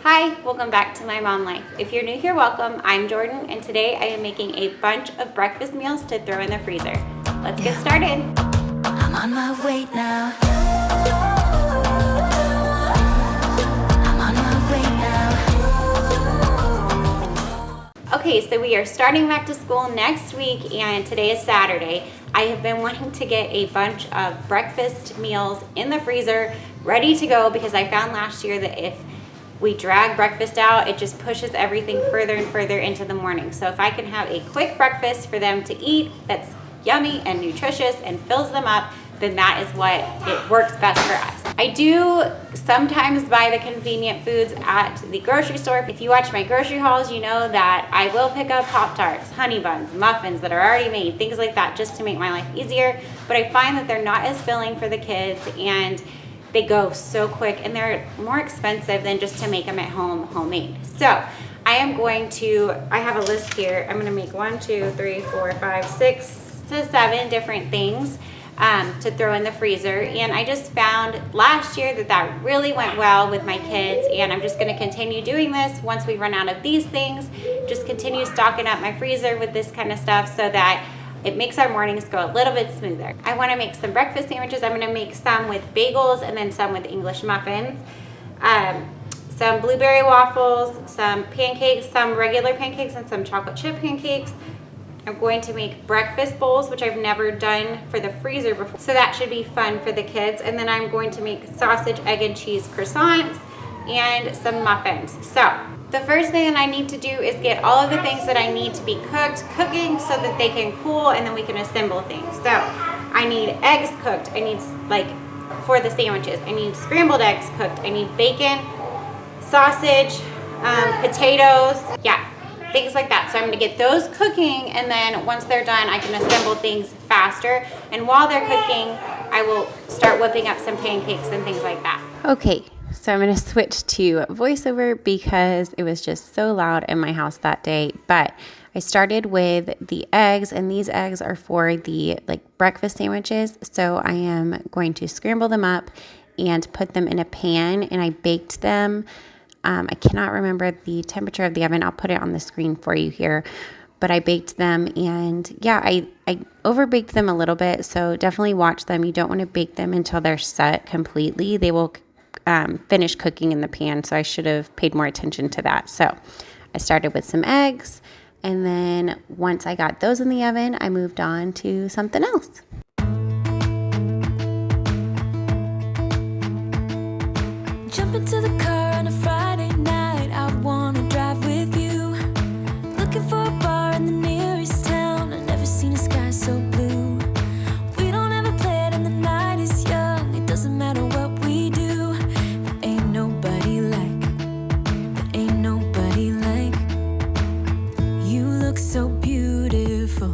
Hi, welcome back to My Mom Life. If you're new here, welcome. I'm Jordan, and today I am making a bunch of breakfast meals to throw in the freezer. Let's get started. I'm on my way now. Okay, so we are starting back to school next week, and today is Saturday. I have been wanting to get a bunch of breakfast meals in the freezer ready to go because I found last year that if we drag breakfast out, it just pushes everything further and further into the morning. So if I can have a quick breakfast for them to eat that's yummy and nutritious and fills them up, then that is what it works best for us. I do sometimes buy the convenient foods at the grocery store. If you watch my grocery hauls, you know that I will pick up Pop-Tarts, honey buns, muffins that are already made, things like that, just to make my life easier. But I find that they're not as filling for the kids, and they go so quick, and they're more expensive than just to make them at home homemade. So I have a list here. I'm gonna make 6 to 7 different things to throw in the freezer. And I just found last year that really went well with my kids, and I'm just gonna continue doing this once we run out of these things. Just continue stocking up my freezer with this kind of stuff so that it makes our mornings go a little bit smoother. I wanna make some breakfast sandwiches. I'm gonna make some with bagels and then some with English muffins. Some blueberry waffles, some pancakes, some regular pancakes, and some chocolate chip pancakes. I'm going to make breakfast bowls, which I've never done for the freezer before. So that should be fun for the kids. And then I'm going to make sausage, egg, and cheese croissants and some muffins. So the first thing that I need to do is get all of the things that I need to be cooking so that they can cool, and then we can assemble things. So I need eggs cooked. I need, for the sandwiches, I need scrambled eggs cooked. I need bacon, sausage, potatoes, things like that. So I'm gonna get those cooking, and then once they're done, I can assemble things faster. And while they're cooking, I will start whipping up some pancakes and things like that. Okay. So I'm going to switch to voiceover because it was just so loud in my house that day. But I started with the eggs, and these eggs are for the breakfast sandwiches. So I am going to scramble them up and put them in a pan, and I baked them. I cannot remember the temperature of the oven. I'll put it on the screen for you here. But I baked them, and I overbaked them a little bit. So definitely watch them. You don't want to bake them until they're set completely. They will finish cooking in the pan, so I should have paid more attention to that. So I started with some eggs, and then once I got those in the oven, I moved on to something else. Jump into the car on a Friday night. I wanna drive with you. Looking for a bar in the nearest town. I've never seen a sky so blue. We don't have a plan, and the night is young. It doesn't matter what we do. So beautiful,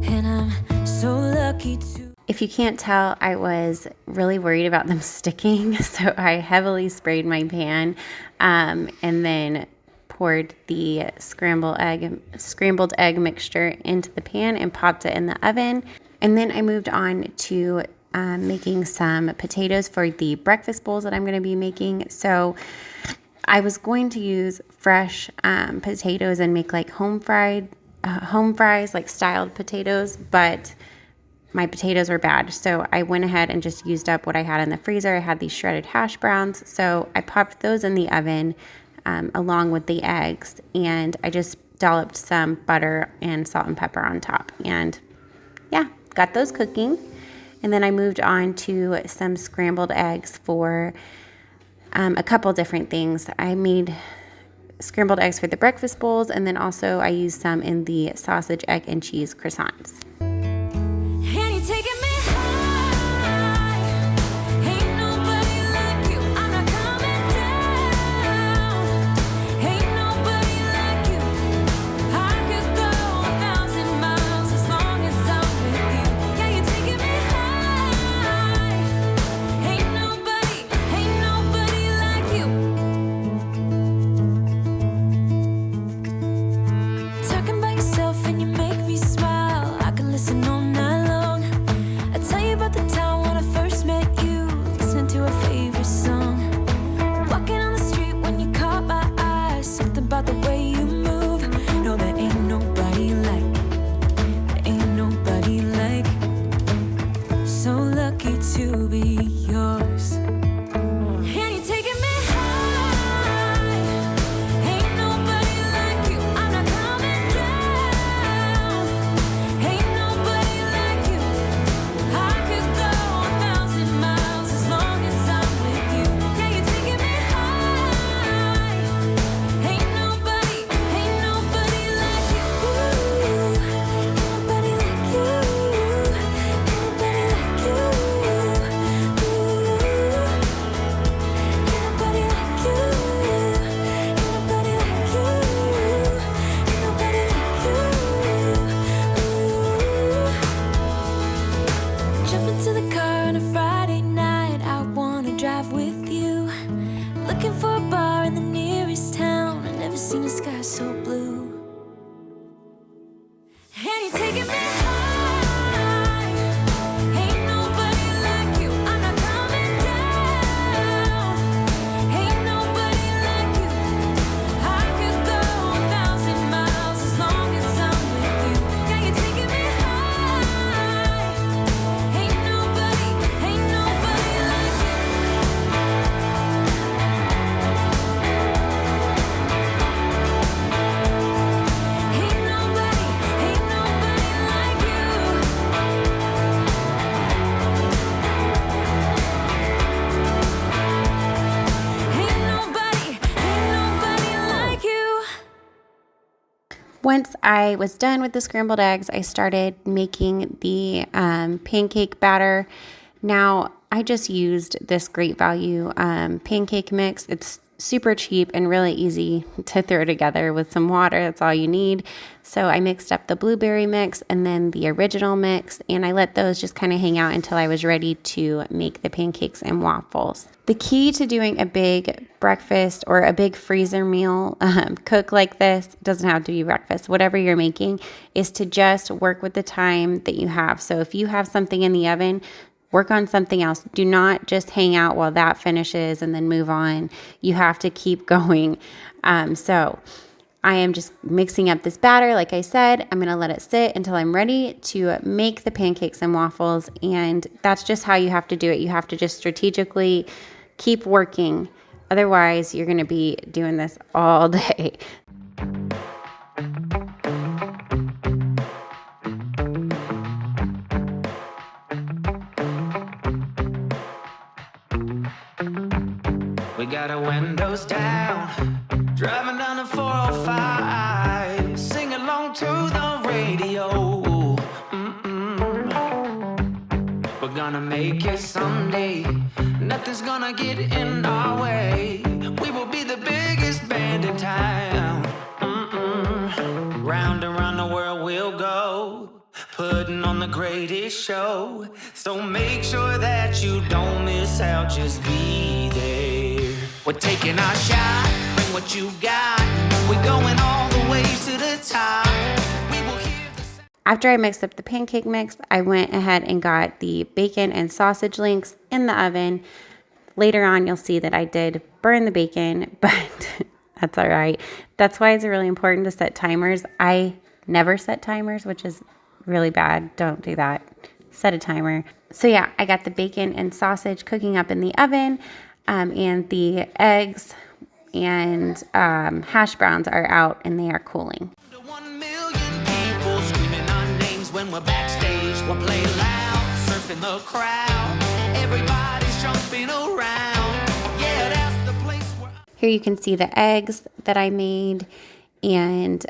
and I'm so lucky to. If you can't tell, I was really worried about them sticking, so I heavily sprayed my pan, and then poured the scrambled egg mixture into the pan and popped it in the oven. And then I moved on to making some potatoes for the breakfast bowls that I'm going to be making. So I was going to use fresh potatoes and make home fries, styled potatoes, but my potatoes were bad. So I went ahead and just used up what I had in the freezer. I had these shredded hash browns. So I popped those in the oven along with the eggs, and I just dolloped some butter and salt and pepper on top. And got those cooking. And then I moved on to some scrambled eggs for a couple different things. I made scrambled eggs for the breakfast bowls, and then also I used some in the sausage, egg, and cheese croissants. Talking about yourself and you make me smile. I can so blue. And you're taking me high. Ain't nobody like you. I'm not coming down. Ain't nobody like you. I could go 1,000 miles as long as I'm with you. Yeah, you're taking me high. Ain't nobody like you. Ain't nobody like you. Ain't nobody like you. Once I was done with the scrambled eggs, I started making the pancake batter. Now, I just used this Great Value pancake mix. It's super cheap and really easy to throw together with some water. That's all you need. So I mixed up the blueberry mix and then the original mix, and I let those just kind of hang out until I was ready to make the pancakes and waffles. The key to doing a big breakfast or a big freezer meal cook like this, it doesn't have to be breakfast, whatever you're making, is to just work with the time that you have. So if you have something in the oven, work on something else. Do not just hang out while that finishes and then move on. You have to keep going. So I am just mixing up this batter. Like I said, I'm going to let it sit until I'm ready to make the pancakes and waffles. And that's just how you have to do it. You have to just strategically keep working. Otherwise, you're going to be doing this all day. We got our windows down, driving down the 405, sing along to the radio. We're gonna make it someday, nothing's gonna get in our way. We will be the biggest band in town. Round and round the world we'll go, putting on the greatest show. So make sure that you don't miss out, just be there. We're taking our shot, bring what you got. We're going all the way to the top. We will hear the sound. After I mixed up the pancake mix, I went ahead and got the bacon and sausage links in the oven. Later on, you'll see that I did burn the bacon, but that's all right. That's why it's really important to set timers. I never set timers, which is really bad. Don't do that. Set a timer. So yeah, I got the bacon and sausage cooking up in the oven, and the eggs and hash browns are out and they are cooling. The 1 million people screaming our names when we're backstage. We'll play loud, surfing the crowd. Everybody's jumping around. Yeah, that's the place where Here you can see the eggs that I made, and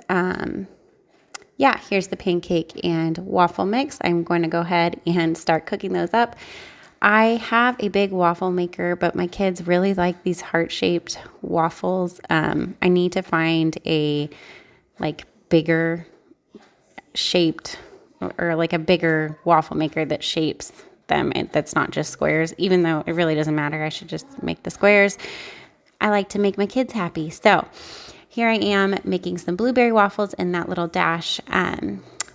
yeah, here's the pancake and waffle mix. I'm going to go ahead and start cooking those up. I have a big waffle maker, but my kids really like these heart-shaped waffles. I need to find a bigger shaped or like a bigger waffle maker that shapes them. That's not just squares, even though it really doesn't matter. I should just make the squares. I like to make my kids happy. So here I am making some blueberry waffles in that little dash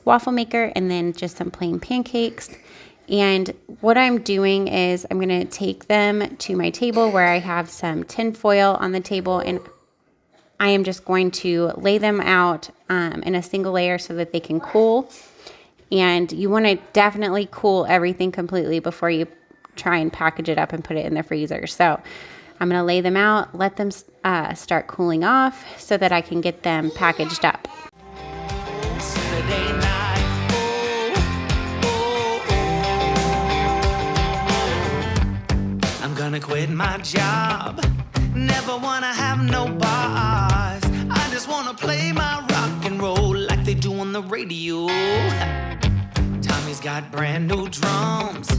waffle maker, and then just some plain pancakes. And what I'm doing is I'm going to take them to my table where I have some tin foil on the table, and I am just going to lay them out in a single layer so that they can cool. And you want to definitely cool everything completely before you try and package it up and put it in the freezer. So I'm going to lay them out, let them start cooling off so that I can get them packaged up. Saturday night. I'm gonna quit my job. Never wanna have no boss. I just wanna play my rock and roll like they do on the radio. Tommy's got brand new drums,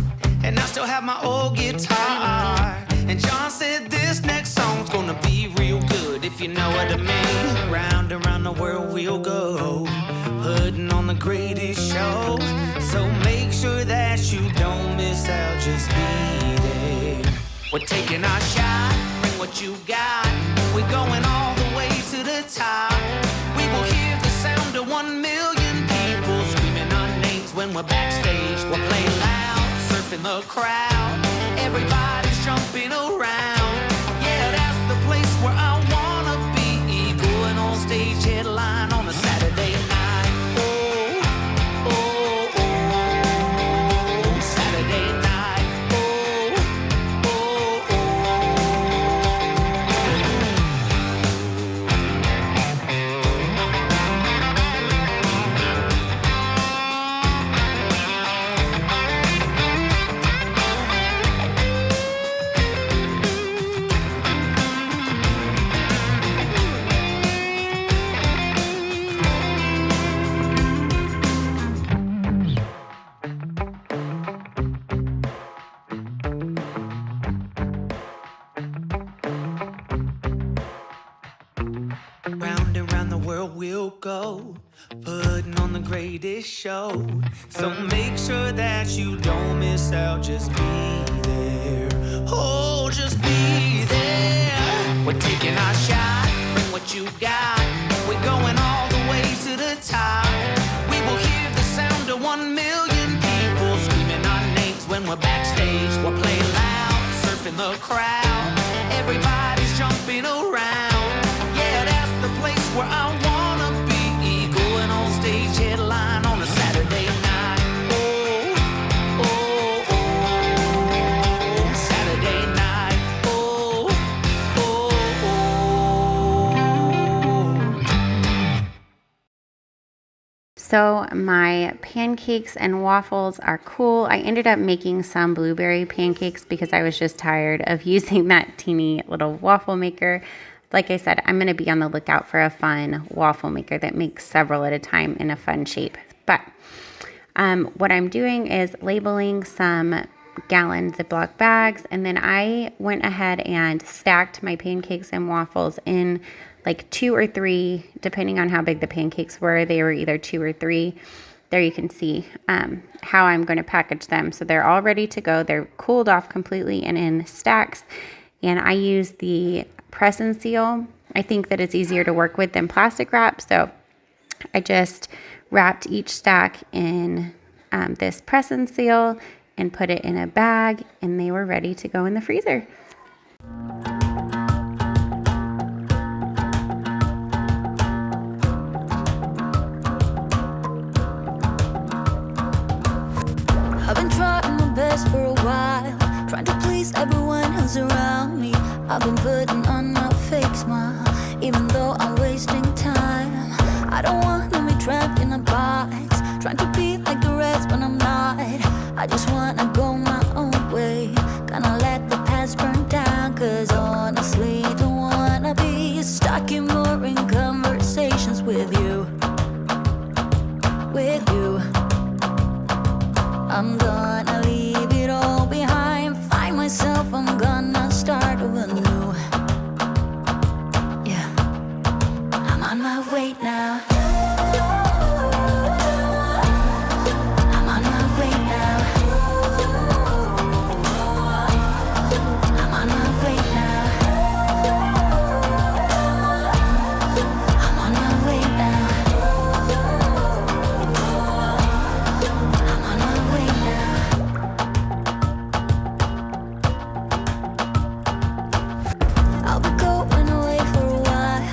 and I still have my old guitar. And John said this next song's gonna be real good, if you know what I mean. Round and round the world we'll go, putting on the greatest show. So make sure that you don't miss out, just be there. We're taking our shot, bring what you got. We're going all the way to the top. surfing the crowd. Everybody's jumping around. Yeah, that's the place where I wanna be. Going on stage headline on a Saturday night. Oh, oh, oh, Saturday night. Oh, oh, oh. Round and round the world we'll go, putting on the greatest show. So make sure that you don't miss out, just be there. Oh, just be there. We're taking our shot, bring what you got. We're going all the way to the top. We will hear the sound of 1 million people screaming our names when we're backstage. We're playing loud, surfing the crowd. Everybody's jumping around. Yeah, that's the place where I wanna be. Going on stage headline on a Saturday night. Oh, oh, oh, Saturday night. Oh, oh, oh. So my pancakes and waffles are cool. I ended up making some blueberry pancakes because I was just tired of using that teeny little waffle maker. Like I said, I'm going to be on the lookout for a fun waffle maker that makes several at a time in a fun shape. But what I'm doing is labeling some gallon Ziploc bags, and then I went ahead and stacked my pancakes and waffles in like 2 or 3, depending on how big the pancakes were. They were either 2 or 3. There you can see how I'm going to package them. So they're all ready to go. They're cooled off completely and in stacks. And I use the press and seal. I think that it's easier to work with than plastic wrap. So I just wrapped each stack in this press and seal and put it in a bag, and they were ready to go in the freezer. I've been trying my best for a while, trying to please everyone who's around me. I've been putting on my fake smile, even though I'm wasting time. I don't want to be trapped in a box, trying to be like the rest, but I'm not. I just wanna go my own way, gonna let the past burn down. Cause honestly, don't wanna be stuck in boring conversations with you. With you, I'm gonna leave it all behind, find myself, I'm gonna start over new. Yeah, I'm on my way now. I'm on my way now. I'm on my way now. I'm on my way now. I'm on my way now. I'll be going away for a while.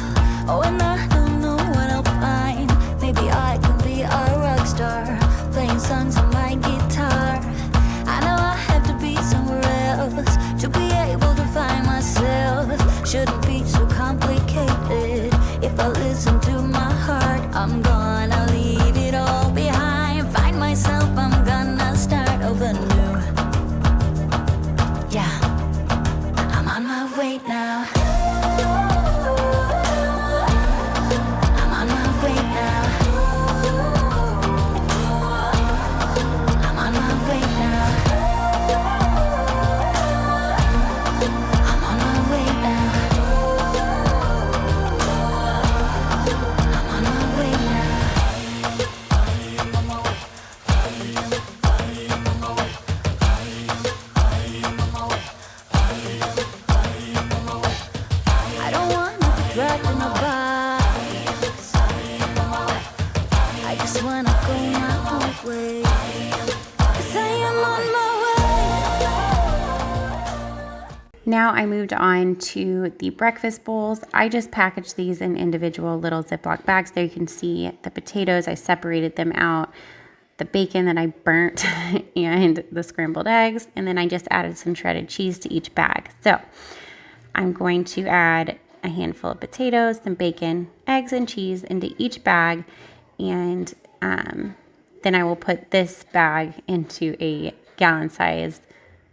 Oh, and I don't know what I'll find. Maybe I can be a rock star, playing songs on my guitar. I know I have to be somewhere else to be able to find myself. Shouldn't be so complicated. If I listen to my heart, I'm gonna leave it all behind, find myself, I'm gonna start over new. Yeah, I'm on my way now. I'm on my way now. I'm on my way now. I'm on my way now. I'm on my way now. I don't wanna be trapped in a box. I just wanna go my own way. 'Cause I am on my way. Now I moved on to the breakfast bowls. I just packaged these in individual little Ziploc bags. There you can see the potatoes. I separated them out, the bacon that I burnt, and the scrambled eggs. And then I just added some shredded cheese to each bag. So I'm going to add a handful of potatoes, some bacon, eggs, and cheese into each bag. And then I will put this bag into a gallon-sized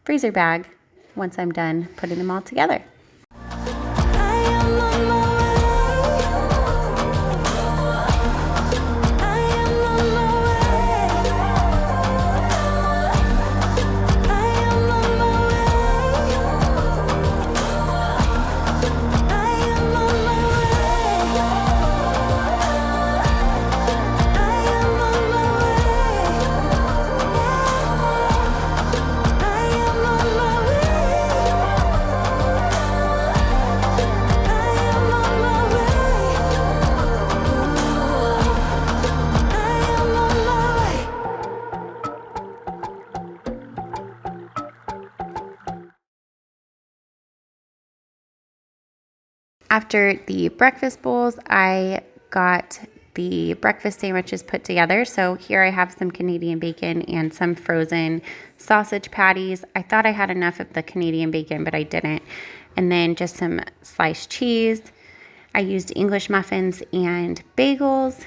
freezer bag once I'm done putting them all together. After the breakfast bowls, I got the breakfast sandwiches put together. So here I have some Canadian bacon and some frozen sausage patties. I thought I had enough of the Canadian bacon, but I didn't. And then just some sliced cheese. I used English muffins and bagels.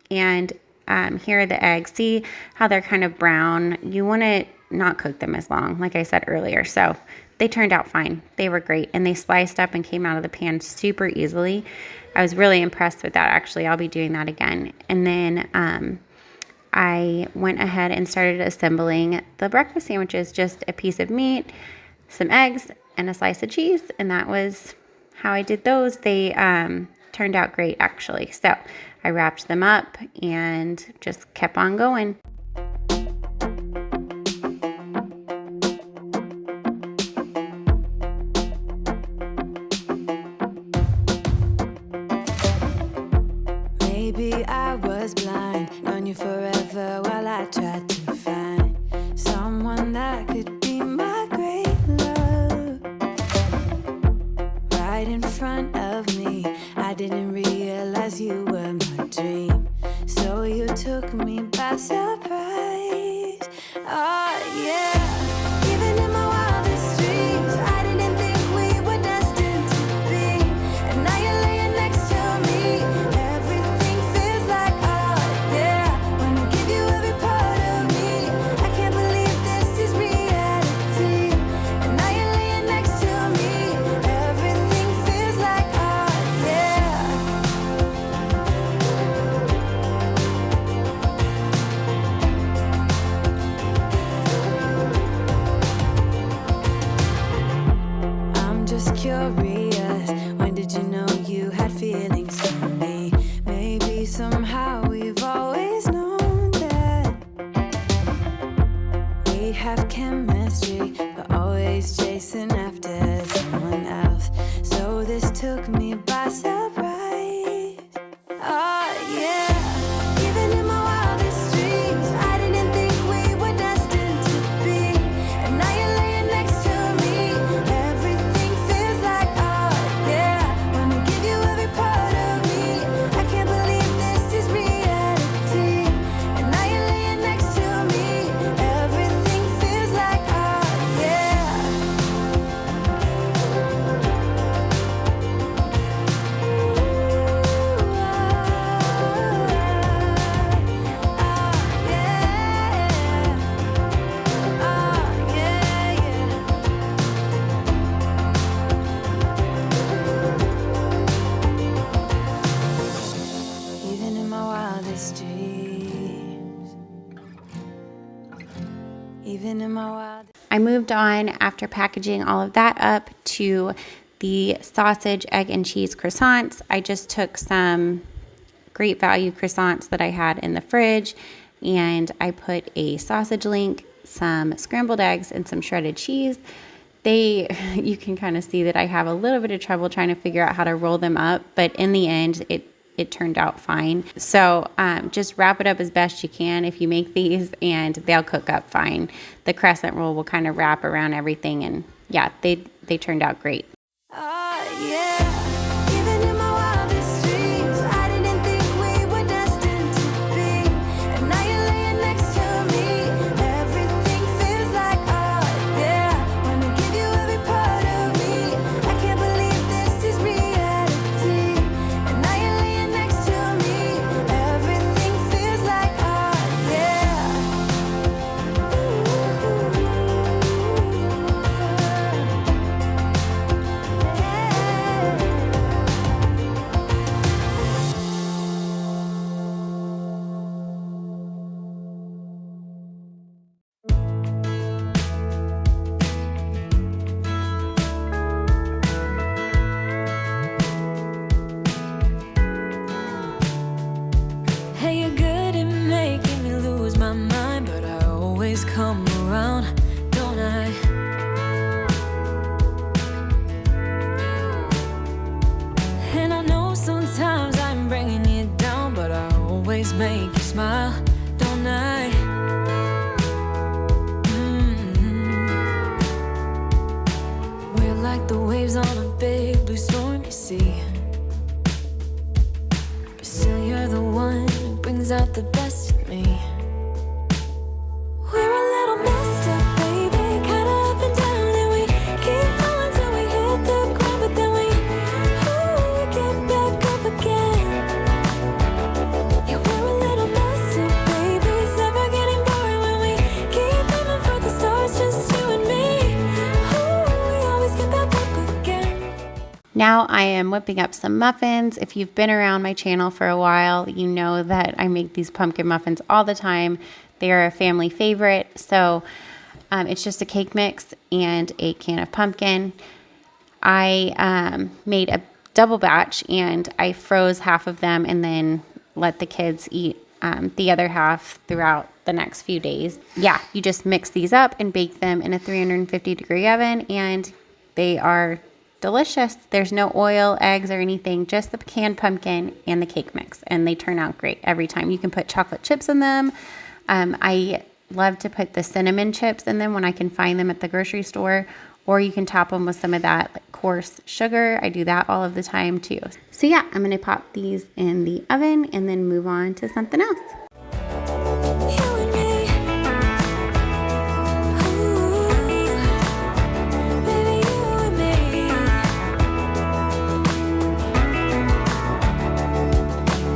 And here are the eggs. See how they're kind of brown? You want to not cook them as long, like I said earlier. So they turned out fine. They were great, and they sliced up and came out of the pan super easily. I was really impressed with that, actually. I'll be doing that again. And then I went ahead and started assembling the breakfast sandwiches, just a piece of meat, some eggs, and a slice of cheese, and that was how I did those. They turned out great, actually. So I wrapped them up and just kept on going. Maybe I was blind, known you forever while I tried to find someone that could be my great love. Right in front of me, I didn't realize you were my dream. So you took me by surprise. Oh yeah, even in my wildest dreams, I didn't think we were destined to be. And now you're laying next to me. Everything feels like oh yeah. When I give you every part of me, I can't believe this is reality. And now you're laying next to me. Everything feels like oh yeah. I'm just curious, when did you know you had feelings for me? Maybe somehow we've always known that we have chemistry, but always chasing after someone else. So this took me by surprise. Oh yeah, even in my wildest dreams, I didn't think we were destined to be. And now you're laying next to me. Everything feels like oh yeah. When I give you every part of me, I can't believe this is reality. And now you're laying next to me. Everything feels like oh yeah. Even in my wildest dreams. Even in my wildest I moved on after packaging all of that up to the sausage, egg, and cheese croissants. I just took some great value croissants that I had in the fridge, and I put a sausage link, some scrambled eggs, and some shredded cheese. You can kind of see that I have a little bit of trouble trying to figure out how to roll them up, but in the end, it turned out fine. So just wrap it up as best you can if you make these, and they'll cook up fine. The crescent roll will kind of wrap around everything, and yeah, they turned out great. Yeah, even in my wildest dreams, I didn't think we were destined to be. And now you're laying next to me. Everything feels like art. Yeah, wanna give you every part of me. I can't believe this is reality. And now you're laying next to me. Everything feels like art. Yeah. Hey, you're good at making me lose my mind, but I always come around, don't I? And I know sometimes I'm bringing you down, but I always make you smile, don't I? We're like the waves on a big blue stormy sea. But still you're the one who brings out the best in me. We're a little messed up, baby, kinda up and down, and we keep falling till we hit the ground, but then we get back up again. Yeah, we're a little messed up, baby, it's never getting boring when we keep aiming for the stars, just you and me. We always get back up again. Now I am whipping up some muffins. If you've been around my channel for a while, you know that I make these pumpkin muffins all the time. They are a family favorite. So it's just a cake mix and a can of pumpkin. I made a double batch and I froze half of them and then let the kids eat the other half throughout the next few days. Yeah, you just mix these up and bake them in a 350-degree oven, and they are delicious. There's no oil, eggs, or anything, just the canned pumpkin and the cake mix, and they turn out great every time. You can put chocolate chips in them. I love to put the cinnamon chips in them when I can find them at the grocery store, or you can top them with some of that coarse sugar. I do that all of the time too. So yeah, I'm gonna pop these in the oven and then move on to something else. You and me. Ooh, baby, you and me.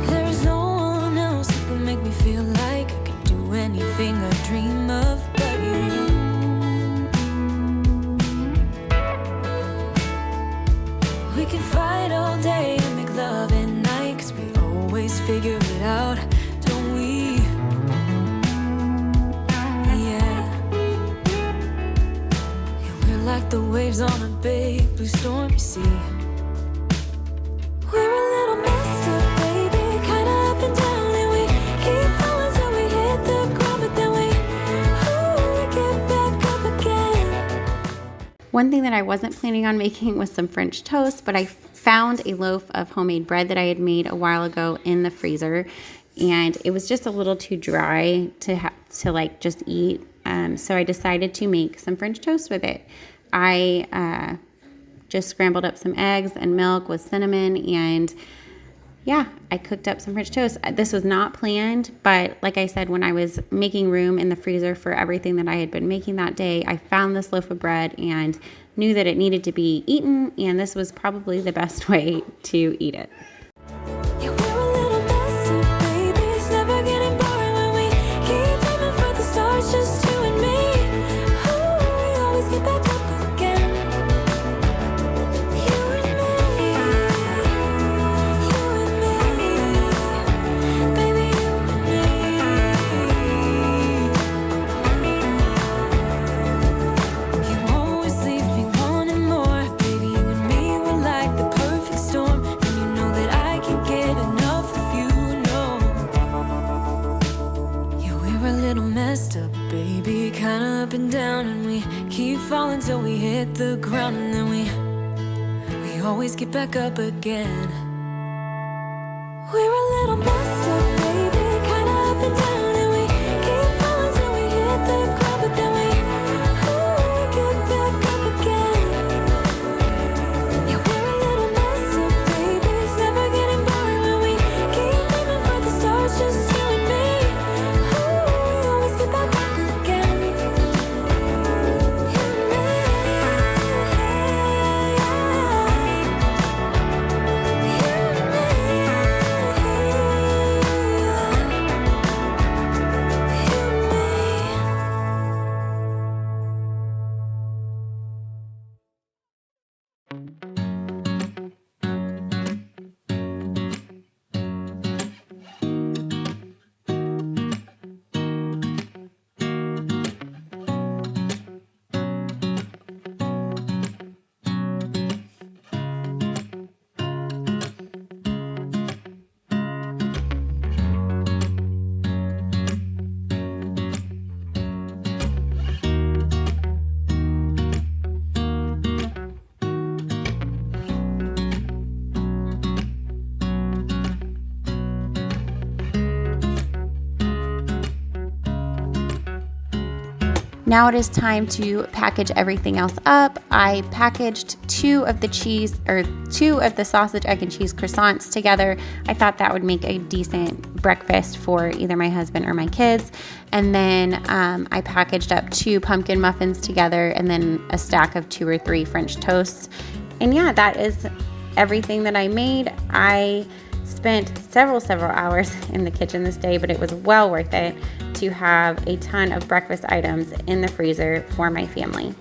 There's no one else who can make me feel like I can do anything I dream of but you. We can fight all day and make love at night, 'cause we always figure it out, don't we? Yeah. Yeah, we're like the waves on a big blue stormy sea. We're a little messed up, baby, kinda up and down, and we keep falling till we hit the ground, but then we get back up again. One thing that I wasn't planning on making was some French toast, but I found a loaf of homemade bread that I had made a while ago in the freezer, and it was just a little too dry to like just eat. So I decided to make some French toast with it. I just scrambled up some eggs and milk with cinnamon, and yeah, I cooked up some French toast. This was not planned, but like I said, when I was making room in the freezer for everything that I had been making that day, I found this loaf of bread and knew that it needed to be eaten, and this was probably the best way to eat it. Yeah, we're a little messed up, baby, it's never getting boring when we keep aiming for the stars, just you and me. We always get back up again. You and me, baby, you and me. You always leave me wanting more, baby, you and me, we're like the perfect storm, and you know that I can't get enough of you, no. Yeah, we're a little messed up, baby, kinda up and down, and we keep falling till we hit the ground, and then we always get back up again. We're a little messed up, baby, kinda up and down, and we keep falling till we hit the ground, but then we get back up again. Now it is time to package everything else up. I packaged two of the sausage, egg, and cheese croissants together. I thought that would make a decent breakfast for either my husband or my kids. And then I packaged up 2 pumpkin muffins together, and then a stack of 2 or 3 French toasts. And yeah, that is everything that I made. I spent several hours in the kitchen this day, but it was well worth it to have a ton of breakfast items in the freezer for my family.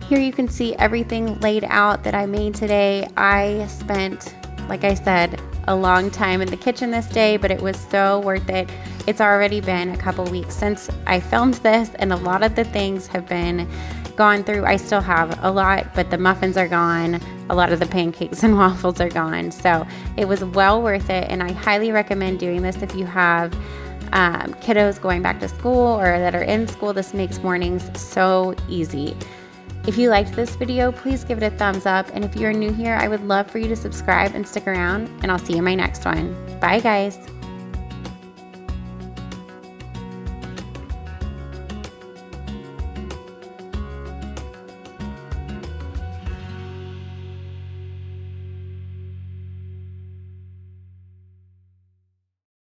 Here you can see everything laid out that I made today. I spent, like I said, a long time in the kitchen this day, but it was so worth it. It's already been a couple weeks since I filmed this, and a lot of the things have been gone through. I still have a lot, but the muffins are gone. A lot of the pancakes and waffles are gone. So it was well worth it, and I highly recommend doing this if you have kiddos going back to school or that are in school. This makes mornings so easy. If you liked this video, please give it a thumbs up. And if you're new here, I would love for you to subscribe and stick around, and I'll see you in my next one. Bye, guys.